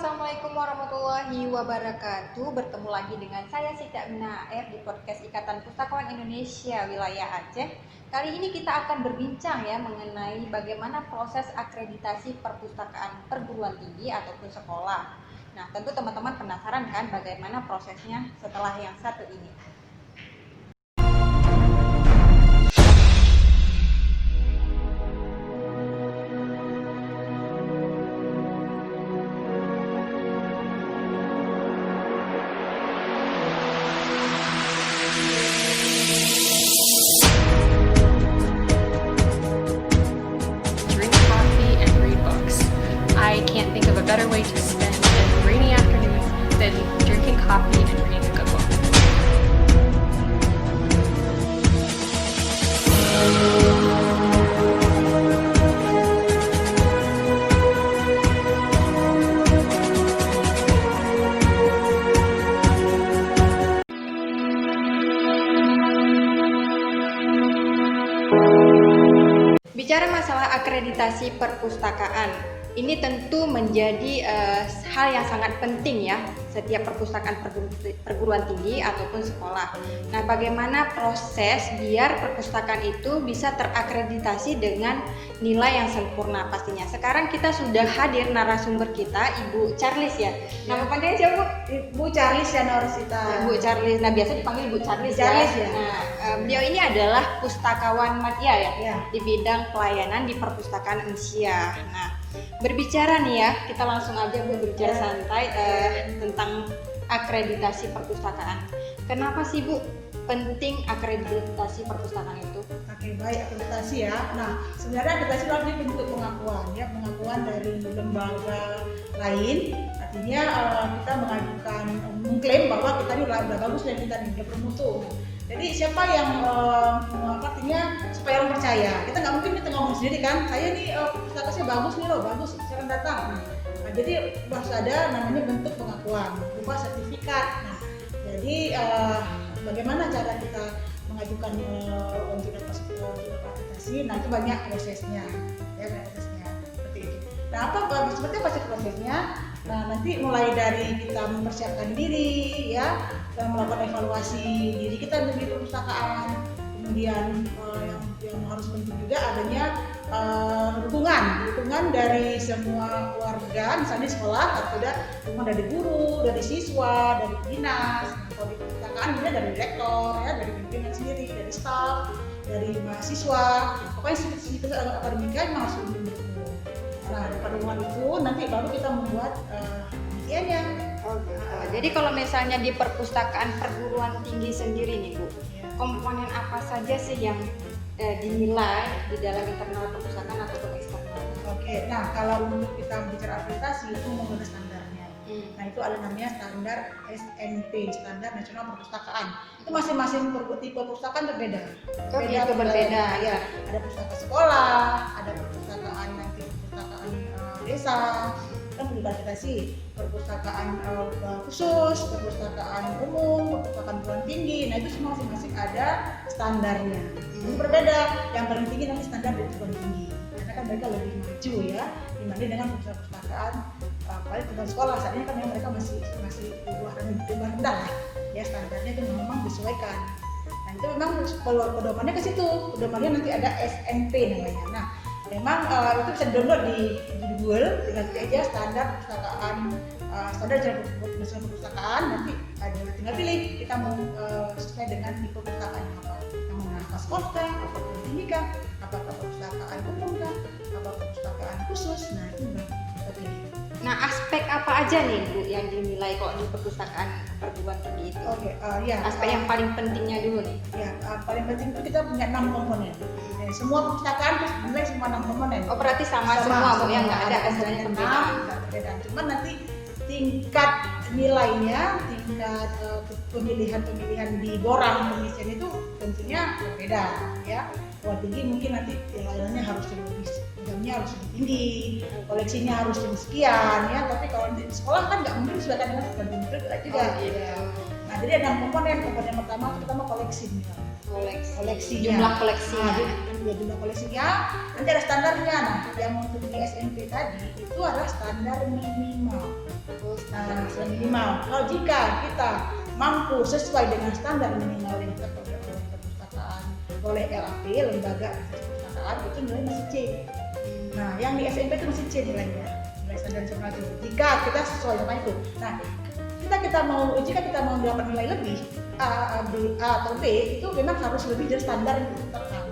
Assalamualaikum warahmatullahi wabarakatuh. Bertemu lagi dengan saya Siti Aminah AR di podcast Ikatan Pustakawan Indonesia Wilayah Aceh. Kali ini kita akan berbincang ya mengenai bagaimana proses akreditasi perpustakaan perguruan tinggi ataupun sekolah. Nah, tentu teman-teman penasaran kan bagaimana prosesnya setelah yang satu ini. I can't think of a better way to spend a rainy afternoon than drinking coffee and reading a good book. Bicara masalah akreditasi perpustakaan, ini tentu menjadi hal yang sangat penting ya setiap perpustakaan perguruan tinggi ataupun sekolah. Nah, bagaimana proses biar perpustakaan itu bisa terakreditasi dengan nilai yang sempurna pastinya. Sekarang kita sudah hadir narasumber kita, Ibu Charles ya. Nama panggilnya siapa, Bu? Ibu Charles ya Norsita. Ibu Charles. Nah, biasa dipanggil Ibu Charles, Charles ya. Nah, beliau ini adalah pustakawan madya Ya. di bidang pelayanan di perpustakaan Indonesia. Nah, berbicara nih ya, kita langsung aja Bu berbicara santai tentang akreditasi perpustakaan. Kenapa sih Bu penting akreditasi perpustakaan itu? Oke, baik, akreditasi ya. Nah, sebenarnya akreditasi itu bentuk pengakuan ya, pengakuan dari lembaga lain. Artinya kita mengajukan, mengklaim bahwa kita ini udah bagus dan kita ini udah bermutu. Jadi siapa yang artinya supaya orang percaya. Kita nggak mungkin kita ngomong sendiri kan. Saya nih perpustakaannya bagus nih loh, bagus. Silakan datang. Nah, jadi harus ada namanya bentuk pengakuan berupa sertifikat. Nah, jadi bagaimana cara kita mengajukan untuk akreditasi? Nah, itu banyak prosesnya, ya banyak prosesnya seperti itu. Nah, seperti apa sih prosesnya? Nah, nanti mulai dari kita mempersiapkan diri, ya, melakukan evaluasi diri kita di perpustakaan, kemudian yang harus penting juga adanya dukungan dari semua warga, misalnya di sekolah harus ada dukungan dari guru, dari siswa, dari dinas. Kalau di perpustakaan juga dari direktor, ya, dari pimpinan sendiri, dari staf, dari mahasiswa. Pokoknya situs akademika memang harus mendukung. Nah, pada dukungan itu nanti baru kita membuat penelitiannya. Oh, gitu. Jadi kalau misalnya di perpustakaan perguruan tinggi sendiri nih Bu, komponen apa saja sih yang dinilai di dalam internal perpustakaan ataupun eksternal? Oke, nah kalau untuk kita bicara akreditasi itu menggunakan standarnya. Nah, itu ada namanya standar SNP, Standar Nasional Perpustakaan. Itu masing-masing tipe perpustakaan berbeda. Oh, gitu, berbeda. Ya, ada perpustakaan sekolah, ada perpustakaan nanti perpustakaan desa, kan akreditasi, perpustakaan khusus, perpustakaan umum, perpustakaan perguruan tinggi. Nah, itu semua masing-masing ada standarnya. Ini berbeda. Yang paling tinggi nanti standar dari perguruan tinggi. Karena kan mereka lebih maju ya dibanding dengan perpustakaan paling tinggal sekolah. Saat ini kan mereka masih di bawah rendah lah. Ya, standarnya itu memang disesuaikan. Nah, itu memang pedomannya ke situ. Pedomannya nanti ada SNP namanya. Nah, memang itu bisa download di Google, tinggal pilih aja standar perpustakaan, standar nasional perpustakaan. Nanti tinggal pilih kita mau sesuai dengan tipe perpustakaan yang apa. Yang mau sekolah kah, apa tinggi kah, apakah perpustakaan umum kah, apa perpustakaan khusus. Nah, itu kita pilih. Nah, aspek apa aja nih Bu yang dinilai kalau di perpustakaan perguruan tinggi itu? Oke, ya. Aspek yang paling pentingnya dulu nih. Ya, paling penting itu kita punya 6 komponen. Semua perpustakaan terus dinilai semua 6 komponen. Oh, berarti sama semua Bu, yang nggak ada istilahnya perbedaan. Cuman nanti tingkat nilainya, tingkat pemilihan di borang pengisian itu tentunya berbeda, ya. Wah, tinggi mungkin nanti nilainya harus lebih, jamnya harus lebih tinggi, koleksinya harus lebih sekian, ya. Tapi kalau di sekolah kan nggak mungkin sesuaikan dengan perguruan tinggi juga. Ya. Nah, jadi ada 6 komponen. Komponen pertama koleksi. Koleksinya. Jumlah koleksinya. Jumlah koleksinya. Nanti ada standarnya. Nah, yang untuk di SMP tadi itu adalah standar minimal. Nah, kalau jika kita mampu sesuai dengan standar minimal yang ditetapkan oleh perpustakaan, oleh LAP, lembaga perpustakaan, itu nilai masih C. Nah, yang di SMP itu masih C nilainya, nilai standar nasional itu. Jika kita sesuai sama itu. Nah, jika kita mau dapat nilai lebih A, B, A atau B, itu memang harus lebih dari standar yang ditetapkan.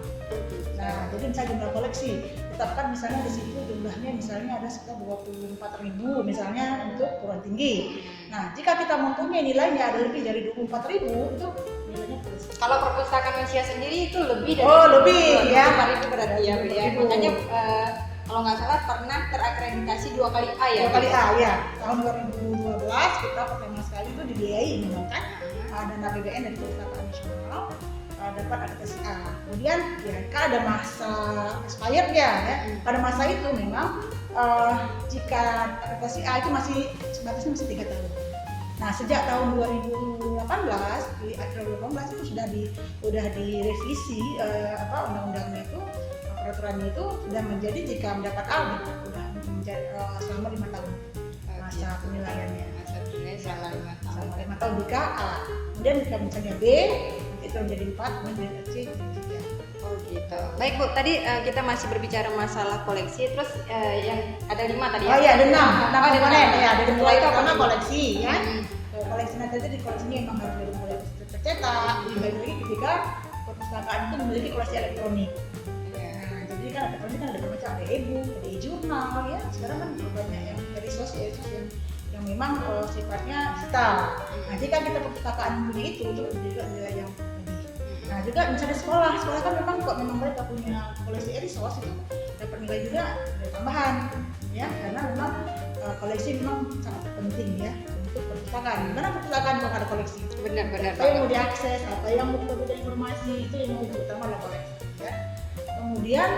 Nah, jadi misalnya jumlah koleksi, tetapkan misalnya di situ jumlahnya misalnya ada sekitar 24.000 misalnya untuk perguruan tinggi. Nah, jika kita mempunyai nilainya ada lebih dari 24.000, itu nilainya plus. Kalau perpustakaan Indonesia sendiri itu lebih dari lebih ya. 4.000 berarti ya, Bu, ya. Makanya kalau nggak salah pernah terakreditasi 2 kali A ya. 2 kali A ya. Tahun 2012 kita pertama sekali itu dibiayai memang kan dana APBN dari Perpustakaan Nasional dapat akreditasi A. Kemudian ya kan ada masa expired-nya ya. Pada masa itu memang jika akreditasi A itu masih sebatasnya masih 3 tahun. Nah, sejak tahun 2018 di akhir 2018 itu sudah direvisi undang-undangnya itu, peraturannya itu sudah menjadi jika mendapat A sudah menjadi selama 5 tahun masa penilaiannya. Masa penilaian selama 5 tahun. Selama 5 tahun jika A. Kemudian jika misalnya B itu menjadi 4, kemudian C jadi 3. Oh gitu. Baik Bu, tadi kita masih berbicara masalah koleksi, terus yang ada 5 tadi ya? Oh iya, ada 6 ada komponen 6. ya. Dari mulai Itu apa pertama dulu? koleksi ya. Koleksi nanti di koleksinya memang harus dari mulai tercetak, dibagi lagi ketika perpustakaan itu memiliki koleksi elektronik. Nah, jadi kan elektronik kan ada bermacam, ada e-book, ada e-jurnal ya. Sekarang kan banyak yang dari resource yang memang sifatnya digital. Nah, jika kita perpustakaan punya itu juga nilai yang lebih. Nah, juga misalnya sekolah kan memang kok memang mereka punya koleksi e-resource itu dapat nilai juga nilai tambahan ya, karena memang koleksi memang sangat penting ya untuk perpustakaan. Karena perpustakaan juga ada koleksi. Benar. Apa yang mau diakses, apa yang mau kita berikan informasi, itu yang lebih utama adalah koleksi. Ya. Kemudian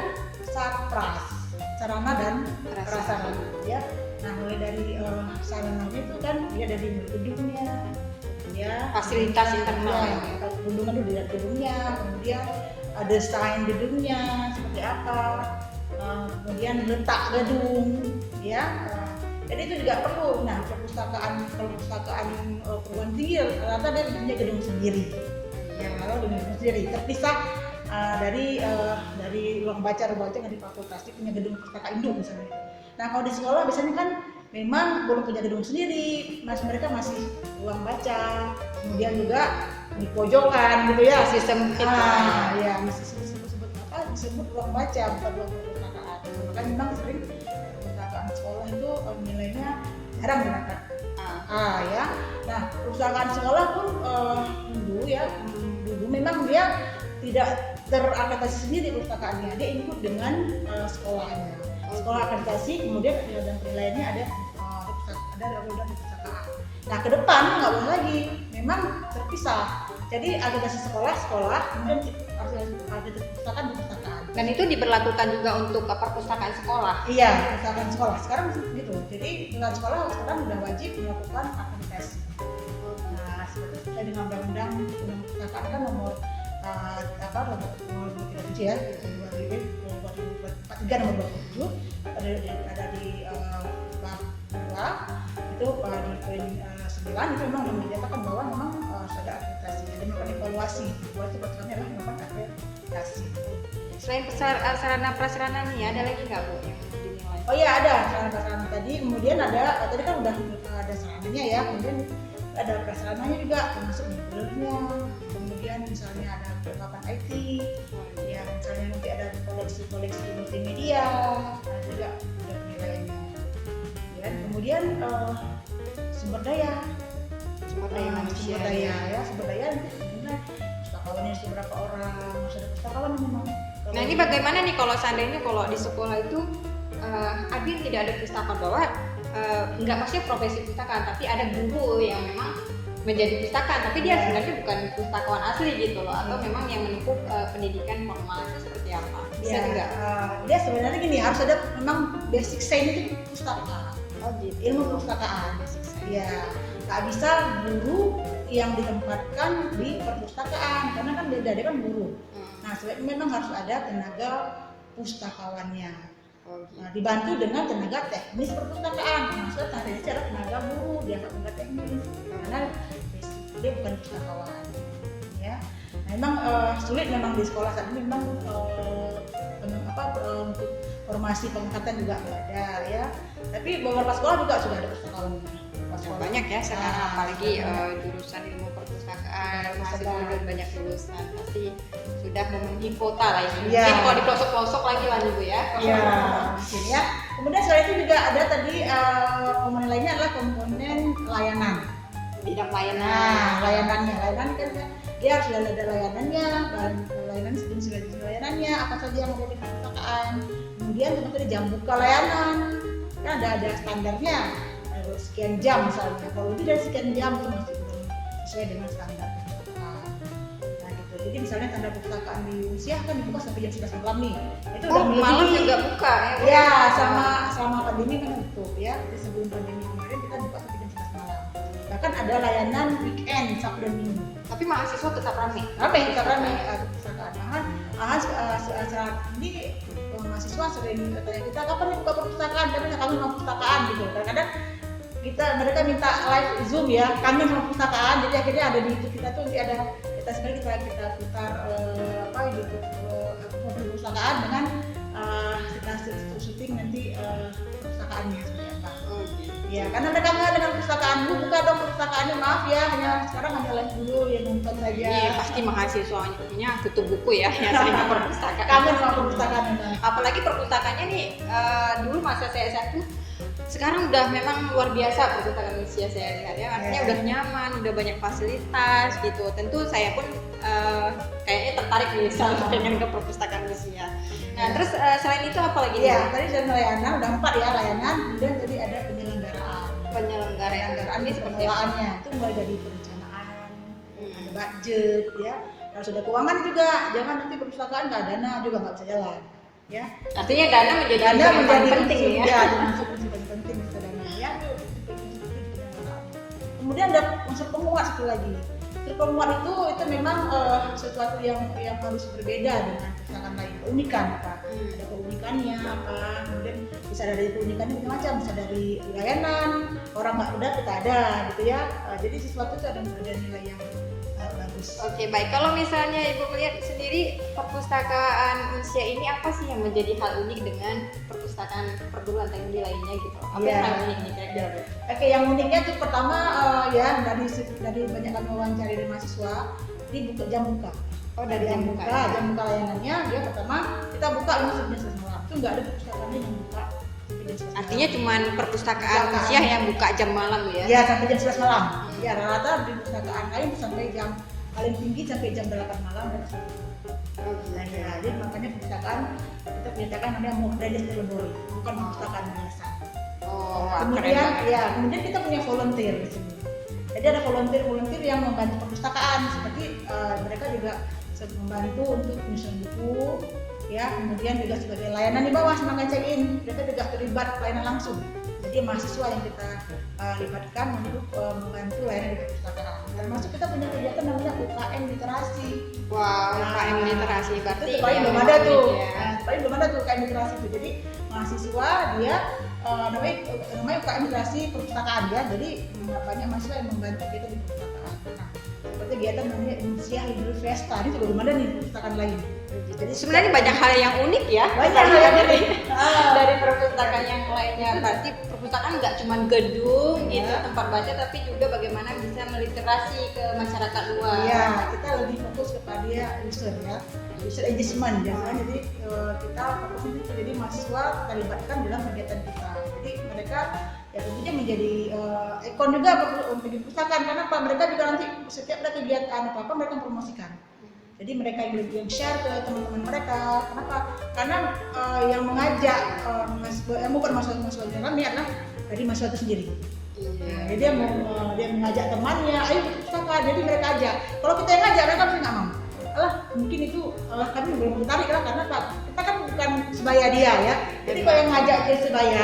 sarana dan prasarana. Ya. Nah, mulai dari sarananya itu kan dia dari gedungnya, ya. Fasilitas internal. Ya, gedungnya dulu dilihat gedungnya, kemudian desain gedungnya seperti apa, kemudian letak gedung, ya. Jadi itu juga perlu. Nah, perpustakaan perguruan tinggi ternyata dia punya gedung sendiri. Ya, kalau gedung sendiri terpisah dari ruang baca yang di fakultas, dia punya gedung perpustakaan induk misalnya. Nah, kalau di sekolah biasanya kan memang belum punya gedung sendiri, mereka masih ruang baca, kemudian juga di pojokan gitu ya. Masih sempit. Ya masih disebut ruang baca bukan ruang perpustakaan. Makanya memang sering perpustakaan sekolah itu nilainya jarang berangkat ya. Nah, perpustakaan sekolah pun dulu memang dia tidak terakreditasi sendiri perpustakaannya, dia ikut dengan sekolahnya. Sekolah akreditasi, kemudian dan penilaiannya ada undang-undang perpustakaan. Nah, ke depan nggak boleh lagi, memang terpisah. Jadi akreditasi sekolah, kemudian akreditasi perpustakaan. Dan itu diberlakukan juga untuk perpustakaan sekolah. Iya, perpustakaan sekolah. Sekarang gitu. Jadi perpustakaan sekolah sekarang sudah wajib melakukan akreditasi. Nah, seperti dengan undang-undang perpustakaan kan nomor 37 ya, 2043 nomor 27 ada di bab 2 itu di poin 9 itu memang menyatakan bahwa memang sudah akreditasi dan melakukan evaluasi. Evaluasi pertama adalah melakukan akreditasi. Selain sarana prasarana nih, ada lagi nggak Bu yang dinilai? Oh iya, ada sarana prasarana tadi, kemudian tadi kan udah ada sarananya ya, kemudian ada prasarananya juga termasuk mobilnya, kemudian misalnya ada perlengkapan IT, ya misalnya nanti ada koleksi multimedia, juga ada penilaiannya. Dan kemudian sumber daya manusia, sumber daya nanti pustakawannya seberapa orang, ada pustakawan memang. Nah, ini bagaimana nih kalau seandainya kalau di sekolah itu ada yang tidak ada pustakawan, bahwa nggak maksudnya profesi pustakaan, tapi ada guru yang memang menjadi pustakaan, tapi dia sebenarnya bukan pustakawan asli gitu loh, atau memang yang menempuh pendidikan formal itu seperti apa? Bisa juga? Dia sebenarnya gini, harus ada memang basic science itu pustaka. Oh gitu. Ilmu perpustakaan. Ya, nggak bisa guru yang ditempatkan di perpustakaan, karena kan beda, dia kan guru. Nah, sebenarnya memang harus ada tenaga pustakawannya. Nah, dibantu dengan tenaga teknis perpustakaan, maksudnya tenaga adalah tenaga guru, dia dia nggak teknis karena dia bukan pustakawan ya. Nah, memang sulit memang di sekolah saat ini memang untuk formasi pengangkatan juga nggak ada ya, tapi beberapa sekolah juga sudah ada pustakawan. Banyak ya sekarang, apalagi jurusan ilmu perpustakaan masih belum banyak lulusan, pasti sudah memenuhi kuota lah ini. Ya. Mungkin kalau di pelosok-pelosok lagi lah Bu ya. Iya, mungkin ya. Kemudian selain itu juga ada tadi komponen lainnya adalah komponen layanan. Bidang layanan. Nah, layanan kan dia harus ada layanannya, dan jenis layanannya apa saja yang ada di perpustakaan. Kemudian seperti jam buka layanan, kan ada standarnya. Sekian jam misalnya, kalau lebih dari sekian jam itu masih belum sesuai dengan standar perpustakaan. Nah gitu, jadi misalnya standar perpustakaan di Rusia kan dibuka sampai jam 11 malam nih, itu udah malam juga buka ya? Ya, selama pandemi kan tutup ya, jadi sebelum pandemi kemarin kita buka sampai jam 11 malam. Bahkan ada layanan weekend, Sabtu dan Minggu. Tapi mahasiswa tetap ramai? Tetap ramai perpustakaan. Saat ini mahasiswa sering bertanya kita, kapan nih buka perpustakaan? Karena kami mau perpustakaan gitu. Kadang-kadang mereka minta live Zoom ya, kangen sama perpustakaan, jadi akhirnya ada di YouTube kita tuh kita sebenarnya kita putar YouTube perpustakaan dengan kita syuting nanti perpustakaannya seperti apa. Ya, karena mereka nggak dengan perpustakaan dulu, buka dong perpustakaannya, maaf ya, sekarang hanya live dulu ya, nonton saja. Iya, pasti mahasiswanya tutup buku ya, yang sering ke perpustakaan. Kangen sama perpustakaan memang. Apalagi perpustakaannya nih, dulu masa saya S1 sekarang udah memang luar biasa perpustakaan Rusia saya lihat ya, artinya udah nyaman, udah banyak fasilitas gitu. Tentu saya pun kayaknya tertarik nih selalu pengen ke perpustakaan Rusia. Nah terus selain itu apa lagi? Iya, tadi sudah layanan, udah 4 ya layanan, kemudian tadi ada penyelenggaraan. Penyelenggaraan ini seperti pengelolaannya itu mulai dari perencanaan, ada budget ya. Kalau sudah keuangan juga, jangan nanti perpustakaan nggak dana juga nggak bisa jalan. Ya, artinya dana menjadi penting ya. Ya, masuk prinsip penting dana ya. Kemudian ada unsur penguat satu lagi. Unsur penguat itu memang sesuatu yang harus berbeda dengan perpustakaan lain. Keunikan apa? Ada keunikannya apa? Kemudian bisa dari keunikannya macam-macam, bisa dari layanan, orang nggak udah kita ada gitu ya. Jadi sesuatu itu ada nilai yang bagus. Oke, baik. Kalau misalnya Ibu melihat sendiri perpustakaan Rusia ini apa sih yang menjadi hal unik dengan perpustakaan perguruan tinggi lainnya gitu? Apa yang hal unik nih kira-kira? Oke, yang uniknya itu pertama ya dari banyak kami wawancara dari mahasiswa, ini jam buka. Oh, dari jam buka. Jam buka layanannya dia pertama kita buka sampai jam 11 malam. Itu enggak ada perpustakaannya yang buka sampai jam 11 malam. Artinya cuma perpustakaan Rusia yang buka jam malam ya? Ya, sampai jam 11 malam. Ya, rata-rata di perpustakaan lain sampai jam paling tinggi sampai jam 8 malam dan nah, ya, jadi makanya perpustakaan kita menyatakan namanya Modernis Library, bukan perpustakaan biasa. Oh, kemudian kita punya volunteer di sini. Jadi ada volunteer yang membantu perpustakaan, seperti mereka juga membantu untuk menyusun buku, ya, kemudian juga sebagai layanan di bawah sama check-in, mereka juga terlibat pelayanan langsung. Jadi mahasiswa yang kita libatkan untuk membantu layanan di perpustakaan. Termasuk kita punya kegiatan namanya UKM literasi. Wow, UKM literasi berarti itu paling belum ada tuh. Paling belum ada tuh UKM literasi itu. Jadi mahasiswa dia namanya UKM literasi perpustakaan ya. Jadi banyak mahasiswa yang membantu kita di perpustakaan. Nah, seperti kegiatan namanya Indonesia Library Festa, ini juga belum ada nih perpustakaan lain. Jadi sebenarnya banyak hal yang unik ya. Banyak hal yang unik dari perpustakaan yang lainnya. Berarti perpustakaan nggak cuma gedung gitu tempat baca, tapi juga bagaimana bisa meliterasi ke masyarakat luas. Iya, kita lebih fokus kepada user ya, user engagement ya. Jadi kita fokus itu jadi mahasiswa kita libatkan dalam kegiatan kita. Jadi mereka ya tentunya menjadi ikon juga untuk di perpustakaan, karena apa, mereka juga nanti setiap ada kegiatan apa mereka promosikan. Jadi mereka yang share ke teman-teman mereka. Kenapa? Karena yang mengajak bukan mahasiswa jalan ini adalah dari mahasiswa itu sendiri. Jadi dia mengajak temannya, ayo ke perpustakaan. Jadi mereka ajak. Kalau kita yang ngajak, mereka mungkin nggak mau. Mungkin itu kami belum tertarik lah, karena kita kan bukan sebaya dia ya. Jadi kalau yang ngajak dia sebaya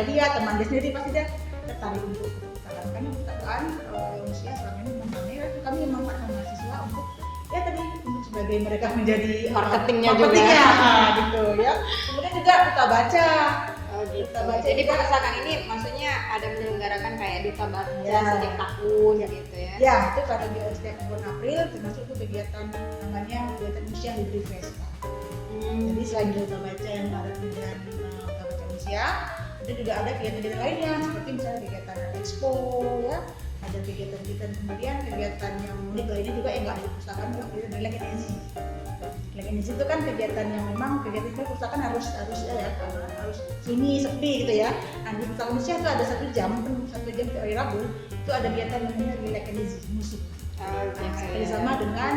dia, teman dia sendiri pasti dia tertarik untuk perpustakaan. Karena perpustakaan Rusia selama ini memang kami memanfaatkan mahasiswa untuk ya tadi untuk sebagai mereka menjadi marketingnya juga gitu ya. Kemudian juga kita baca gitu. Duta Baca Jadi juga- perpustakaan ini maksudnya ada menyelenggarakan kayak duta baca Ya. setiap tahun Ya. gitu ya. Ya, itu pada setiap bulan April termasuk itu kegiatan namanya kegiatan Indonesia Libre Festa. Jadi selain duta baca yang ada kemudian duta baca Indonesia, itu juga ada kegiatan-kegiatan lainnya seperti misalnya kegiatan expo ya, ada kegiatan-kegiatan kemudian kegiatan yang unik lainnya juga yang nggak ada di perpustakaan juga kegiatan dari Legenesi. Legenesi itu kan kegiatan yang memang kegiatan itu perpustakaan harus sunyi sepi gitu ya. Nah di perpustakaan Indonesia itu ada 1 jam di hari Rabu itu ada kegiatan namanya Legenesi musik. Bersama dengan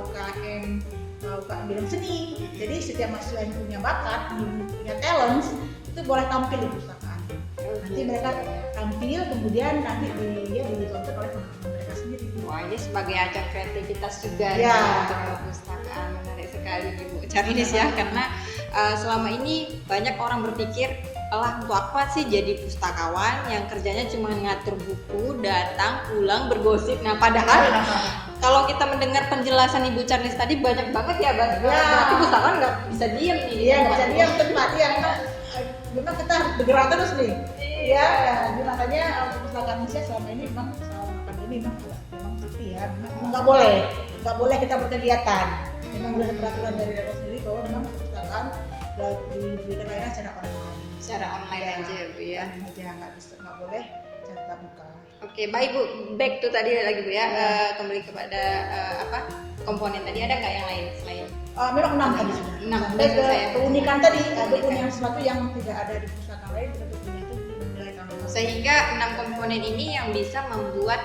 UKM bidang seni. Jadi setiap mahasiswa yang punya bakat, punya talent itu boleh tampil di perpustakaan. Nanti mereka tampil, kemudian nanti ditonton oleh teman-teman mereka sendiri. Wah, ini sebagai ajang kreativitas juga Ya. nih untuk perpustakaan. Menarik sekali Ibu Charles ya, karena selama ini banyak orang berpikir, untuk apa sih jadi pustakawan yang kerjanya cuma ngatur buku, datang, pulang, bergosip. Nah, padahal kalau kita mendengar penjelasan Ibu Charles tadi banyak banget ya, Bang. Ya. Berarti pustakawan nggak bisa diem nih. Iya, nggak bisa diam tempat ya. Memang kita harus bergerak terus nih. Iya, jadi makanya perpustakaan Indonesia selama ini memang selama pandemi memang sepi ya. Memang nggak boleh kita berkegiatan. Memang sudah ada peraturan dari daerah sendiri bahwa memang perpustakaan diberikan layanan secara online. Secara online aja ya, Bu ya. Aja nggak boleh tatap muka. Oke, baik Bu. Back to tadi lagi Bu ya. Kembali kepada komponen tadi, ada nggak yang lain selain? Memang 6 tadi sudah. 6, Sampai ke selesai ya. keunikan tadi, ada Keunikan. punya sesuatu yang tidak ada di perpustakaan lain, kita punya itu nilai tambah. Sehingga 6 komponen ini yang bisa membuat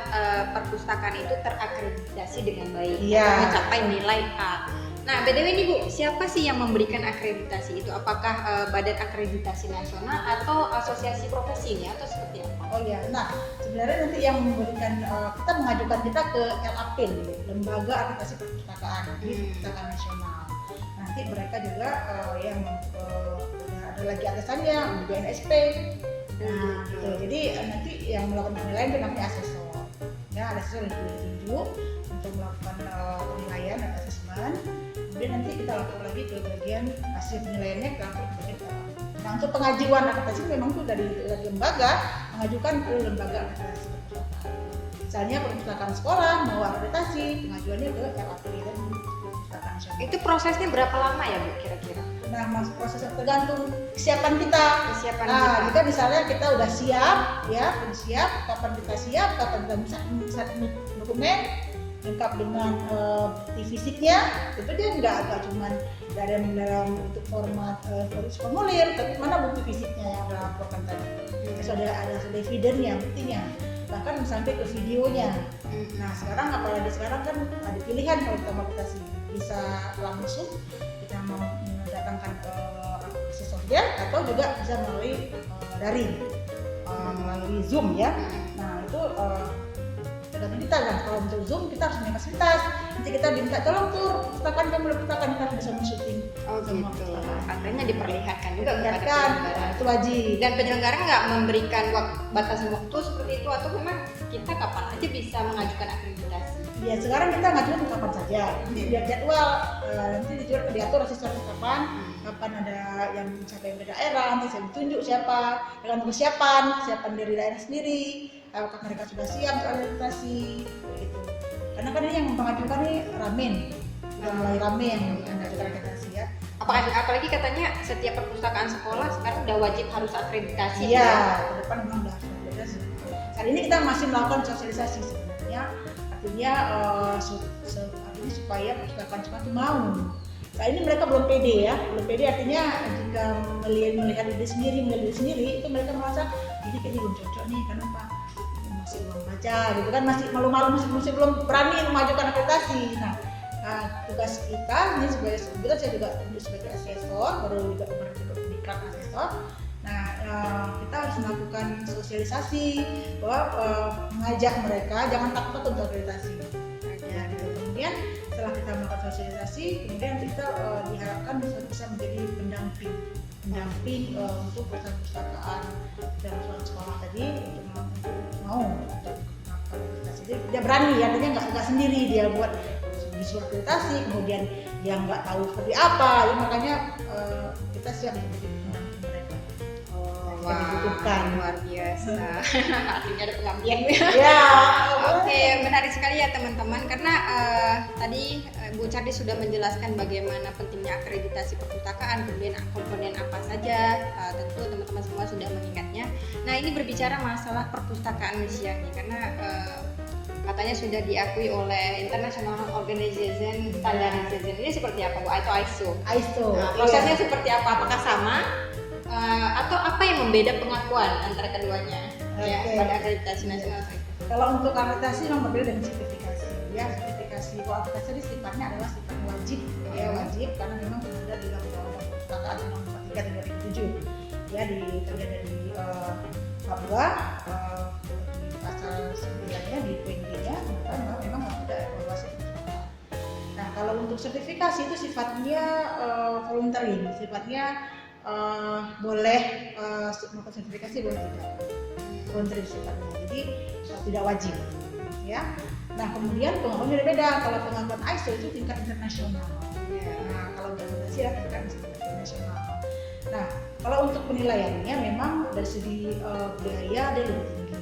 perpustakaan itu terakreditasi dengan baik, Iya. mencapai nilai A. Nah, BTW ini Bu, siapa sih yang memberikan akreditasi itu? Apakah Badan Akreditasi Nasional atau asosiasi profesinya atau seperti apa? Oh iya, nah sebenarnya nanti yang memberikan kita mengajukan kita ke LAPIL, Lembaga Akreditasi Perpustakaan di Perpustakaan Nasional. Nanti mereka juga yang ada lagi atasannya BNSP. Nah, gitu. Jadi nanti yang melakukan penilaian itu namanya asesor. Ya, ada asesor yang ditunjuk untuk melakukan penilaian dan asesmen. Kemudian nanti kita lapor lagi ke bagian hasil penilaiannya ke bagian Nah, untuk pengajuan akreditasi memang itu dari lembaga mengajukan ke lembaga akreditasi perpustakaan. Misalnya perpustakaan sekolah mau akreditasi, pengajuannya ke LAPI dan Perpustakaan Nasional. Itu prosesnya berapa lama ya Bu kira-kira? Nah, prosesnya tergantung kesiapan kita. Kesiapan Nah, kita. kita misalnya kita udah siap, ya, kapan kita siap, kapan kita bisa dokumen lengkap dengan bukti fisiknya, itu dia nggak cuma dalam bentuk format formulir, tapi mana bukti fisiknya yang dilaporkan tadi. Terus ada evidennya, buktinya, bahkan sampai ke videonya. Nah, sekarang apalagi sekarang kan ada pilihan kalau kita mau akreditasi, bisa langsung kita mau mendatangkan asesornya atau juga bisa melalui daring, melalui Zoom ya. Nah, itu tergantung kita kan. Kalau untuk Zoom kita harus punya fasilitas. Nanti kita diminta tolong tur perpustakaan kamu perpustakaan kita bisa men-shooting. Oh semua gitu. perpustakaan. Artinya diperlihatkan juga kepada Diperlihatkan, penyelenggara. itu wajib. Dan penyelenggara nggak memberikan batasan waktu seperti itu, atau memang kita kapan aja bisa mengajukan akreditasi? Ya sekarang kita ngajuin kapan saja. Nanti biar jadwal, nanti diatur asesor kapan ada yang sampai ke daerah, nanti saya ditunjuk siapa, dengan kesiapan dari daerah sendiri, apakah mereka sudah siap untuk akreditasi, gitu. Karena kan ini yang mengajukan ini ramen, udah mulai rame yang mengajukan akreditasi ya. Apalagi katanya setiap perpustakaan sekolah sekarang udah wajib harus akreditasi. Iya, ya? ke depan memang udah akreditasi. Saat ini kita masih melakukan sosialisasi sebenarnya, artinya artinya supaya perpustakaan sekolah itu mau. Nah ini mereka belum pede ya, belum pede artinya jika melihat diri sendiri itu mereka merasa ini kayaknya belum cocok nih, karena apa? Masih belum baca gitu kan, masih malu-malu, masih belum berani mengajukan akreditasi. Nah, tugas kita ini sebagai saya juga sebagai asesor, baru juga diklat asesor. Nah, kita harus melakukan sosialisasi bahwa mengajak mereka jangan takut untuk akreditasi. Ya, gitu. Kemudian setelah kita melakukan sosialisasi, kemudian kita diharapkan bisa menjadi pendamping untuk perpustakaan dan sekolah tadi untuk mau untuk melakukan akreditasi. Jadi dia berani, artinya nggak sendiri dia buat disuruh akreditasi, kemudian dia nggak tahu seperti apa, ya makanya kita siap menjadi pendamping mereka. dibutuhkan. luar biasa. Artinya ada pengabdian. Ya, Oke, menarik sekali ya teman-teman, karena tadi Bu Cardi sudah menjelaskan bagaimana pentingnya akreditasi perpustakaan, kemudian komponen apa saja, tentu teman-teman semua sudah mengingatnya. Nah, ini berbicara masalah perpustakaan Malaysia nih, karena katanya sudah diakui oleh International Organization Standardization. Ini seperti apa Bu? Atau ISO? ISO. Nah, prosesnya seperti apa? Apakah sama? Atau apa yang membeda pengakuan antara keduanya? Ya, Oke. pada akreditasi nasional. Kalau untuk akreditasi memang berbeda dengan sertifikasi. Ya, sertifikasi kalau akreditasi ini sifatnya adalah sifat wajib, ya wajib karena memang sudah di dalam Undang-Undang Perpustakaan Nomor 43 Tahun 2007. Ya, terlihat dari bab 2 di pasal 9-nya di poin B-nya memang ada evaluasi perpustakaan. Nah, kalau untuk sertifikasi itu sifatnya voluntary, sifatnya boleh melakukan sertifikasi, boleh tidak. Voluntary sifatnya, jadi tidak wajib, ya. Nah, kemudian pengakuannya beda. Kalau pengakuan ISO itu tingkat internasional. Nah, kalau akreditasi ya tingkat internasional. Nah, kalau untuk penilaiannya memang dari segi biaya dia lebih tinggi,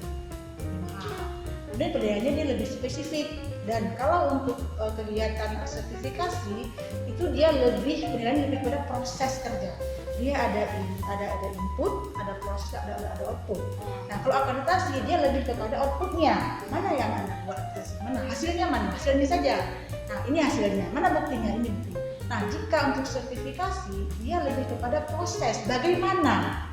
lebih mahal. Kemudian penilaiannya dia lebih spesifik. Dan kalau untuk kegiatan sertifikasi itu dia lebih penilaiannya lebih pada proses kerja. Dia ada input, ada proses, ada output. Nah, kalau akreditasi dia lebih kepada outputnya. Mana yang Anda buat akreditasi? Mana hasilnya, mana hasilnya saja. Nah, ini hasilnya. Mana buktinya? Ini bukti. Nah, jika untuk sertifikasi dia lebih kepada proses. Bagaimana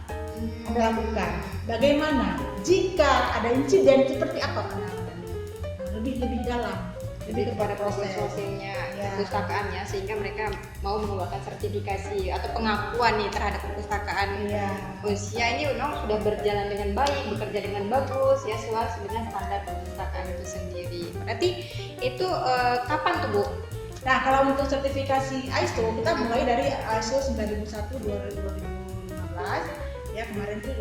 Anda lakukan? Bagaimana? Jika ada insiden seperti apa penanganannya? Nah, lebih dalam. Lebih kepada proses-prosesnya perpustakaannya, sehingga mereka mau mengeluarkan sertifikasi atau pengakuan nih terhadap perpustakaan usia ini memang sudah berjalan dengan baik, bekerja dengan bagus ya sesuai dengan standar perpustakaan itu sendiri. Berarti itu kapan tuh Bu? Nah, kalau untuk sertifikasi ISO kita mulai dari ISO 9001 2015 ya, kemarin itu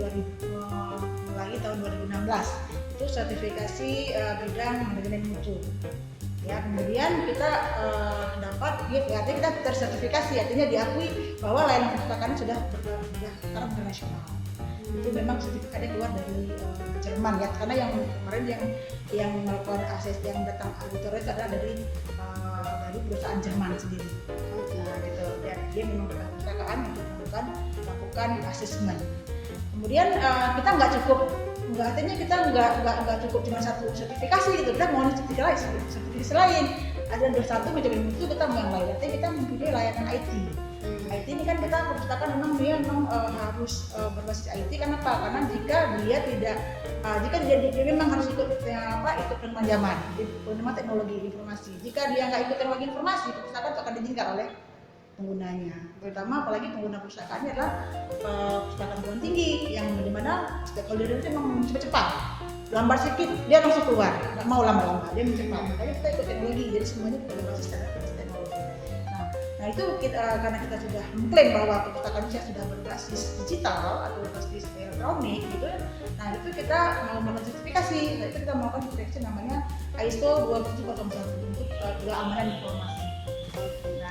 mulai tahun 2016 itu sertifikasi bidang manajemen mutu. Ya, kemudian kita dapat, artinya kita tersertifikasi, artinya diakui bahwa layanan perpustakaan sudah bertaraf internasional. Itu memang sertifikatnya keluar dari Jerman ya, karena yang kemarin yang melakukan akses yang datang auditor itu adalah dari perusahaan Jerman sendiri. Nah, gitu. Ya, dia memang perpustakaan untuk melakukan asesmen. Kemudian kita artinya kita nggak cukup cuma satu sertifikasi gitu, kita mau sertifikasi lain. Ada satu macam itu kita mau yang lain. Artinya kita mempunyai layanan IT. IT ini kan kita perpustakaan memang dia harus berbasis IT. Kenapa? Karena jika dia memang harus ikut perkembangan zaman, perkembangan teknologi informasi. Jika dia nggak ikut teknologi informasi, perpustakaan akan diizinkan oleh penggunanya, terutama apalagi pengguna perpustakaannya adalah perpustakaan perguruan tinggi yang dimana stakeholder itu memang cepat-cepat, lambat sedikit dia langsung keluar, nggak mau lama-lama, dia cepat. Makanya kita ikut teknologi, jadi semuanya berbasis teknologi. Nah itu karena kita sudah mengklaim bahwa perpustakaan Indonesia sudah berbasis digital atau berbasis elektronik gitu ya. Nah itu kita mau melakukan sertifikasi, nah itu kita melakukan sertifikasi namanya ISO 27001 untuk keamanan informasi.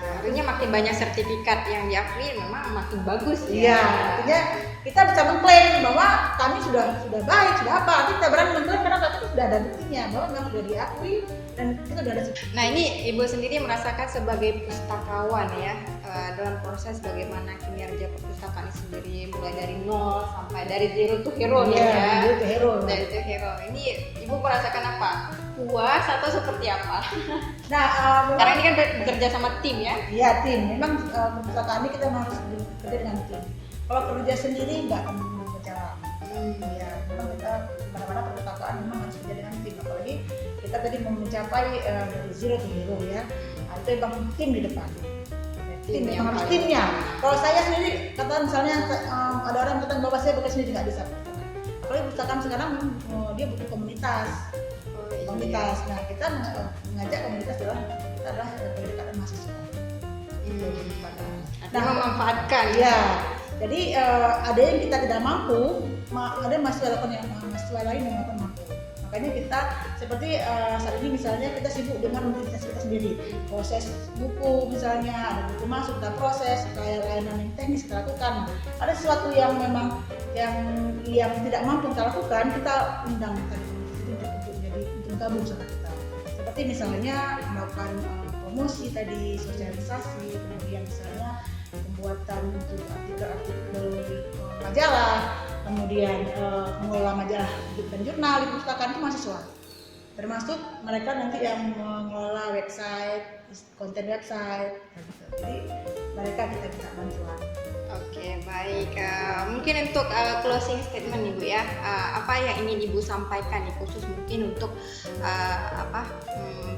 Artinya makin banyak sertifikat yang diakui memang makin bagus ya. Iya, artinya kita bisa mengklaim bahwa kami sudah baik, sudah apa. Tapi kita berani mengklaim karena kita sudah ada buktinya bahwa memang sudah diakui dan kita sudah ada. Nah, ini Ibu sendiri merasakan sebagai pustakawan ya, dalam proses bagaimana kinerja perpustakaan ini sendiri mulai dari nol sampai dari zero to hero nih ya. Zero to hero. Dari to hero. Ini Ibu merasakan apa? Puas atau seperti apa? Nah, karena ini kan bekerja sama tim ya. Iya, tim. Memang perpustakaan ini kita harus bekerja dengan tim. Kalau kerja sendiri nggak akan berjalan. Ya, memang kita mana-mana perpustakaan memang harus bekerja dengan tim. Apalagi kita tadi mau mencapai dari zero to hero ya. Nah, itu memang tim di depan. Tim memang harus timnya. Kalau saya sendiri, kata misalnya ada orang kata bahwa saya bekerja sendiri nggak bisa. Apalagi perpustakaan sekarang dia butuh komunitas. Nah, kita mengajak komunitas kita adalah pendekatan mahasiswa. Nah, memanfaatkan. Ya. Jadi ada yang kita tidak mampu, ada mahasiswa lain yang mampu. Makanya kita seperti saat ini misalnya kita sibuk dengan rutinitas kita sendiri, proses buku misalnya, ada buku masuk, kita proses, kayak layanan yang teknis kita lakukan. Ada sesuatu yang memang yang tidak mampu kita lakukan, kita undang tadi untuk jadi untuk gabung sama kita. Seperti misalnya melakukan promosi tadi, sosialisasi, kemudian misalnya pembuatan untuk artikel-artikel majalah, kemudian mengelola majalah dan jurnal di perpustakaan itu mahasiswa. Termasuk mereka nanti yang mengelola website, konten website, gitu. Jadi mereka kita minta bantuan. Oke, baik. Mungkin untuk closing statement nih Bu ya, apa yang ingin Ibu sampaikan nih khusus mungkin untuk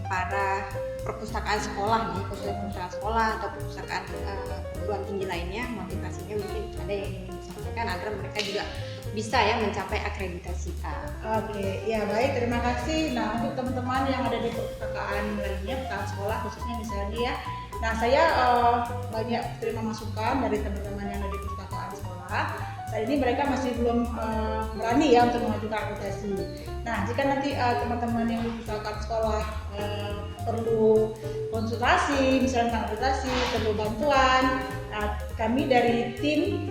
para perpustakaan sekolah nih, khususnya perpustakaan sekolah atau perpustakaan perguruan tinggi lainnya, motivasinya mungkin ada yang ingin disampaikan agar mereka juga bisa ya mencapai akreditasi A. Oke, ya baik, terima kasih. Nah, untuk teman-teman yang ada di perpustakaan lainnya, perpustakaan sekolah khususnya misalnya ya. Nah, saya banyak terima masukan dari teman-teman yang ada di perpustakaan sekolah. Saat ini mereka masih belum berani ya untuk mengajukan akreditasi. Nah, jika nanti teman-teman yang di perpustakaan sekolah perlu konsultasi, misalnya tentang akreditasi, perlu bantuan, kami dari tim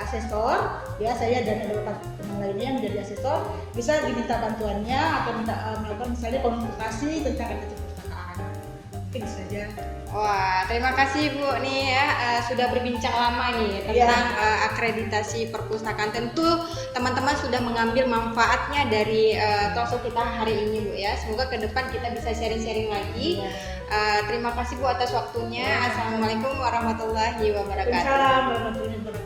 asesor, ya saya dan ada beberapa teman lainnya yang menjadi asesor, bisa diminta bantuannya atau melakukan misalnya konsultasi tentang akreditasi perpustakaan. Mungkin itu saja. Wah, terima kasih Bu nih ya sudah berbincang lama nih tentang akreditasi perpustakaan. Tentu teman-teman sudah mengambil manfaatnya dari talkshow kita hari ini Bu ya. Semoga ke depan kita bisa sharing-sharing lagi. Terima kasih Bu atas waktunya. Assalamualaikum warahmatullahi wabarakatuh. Waalaikumsalam warahmatullahi wabarakatuh.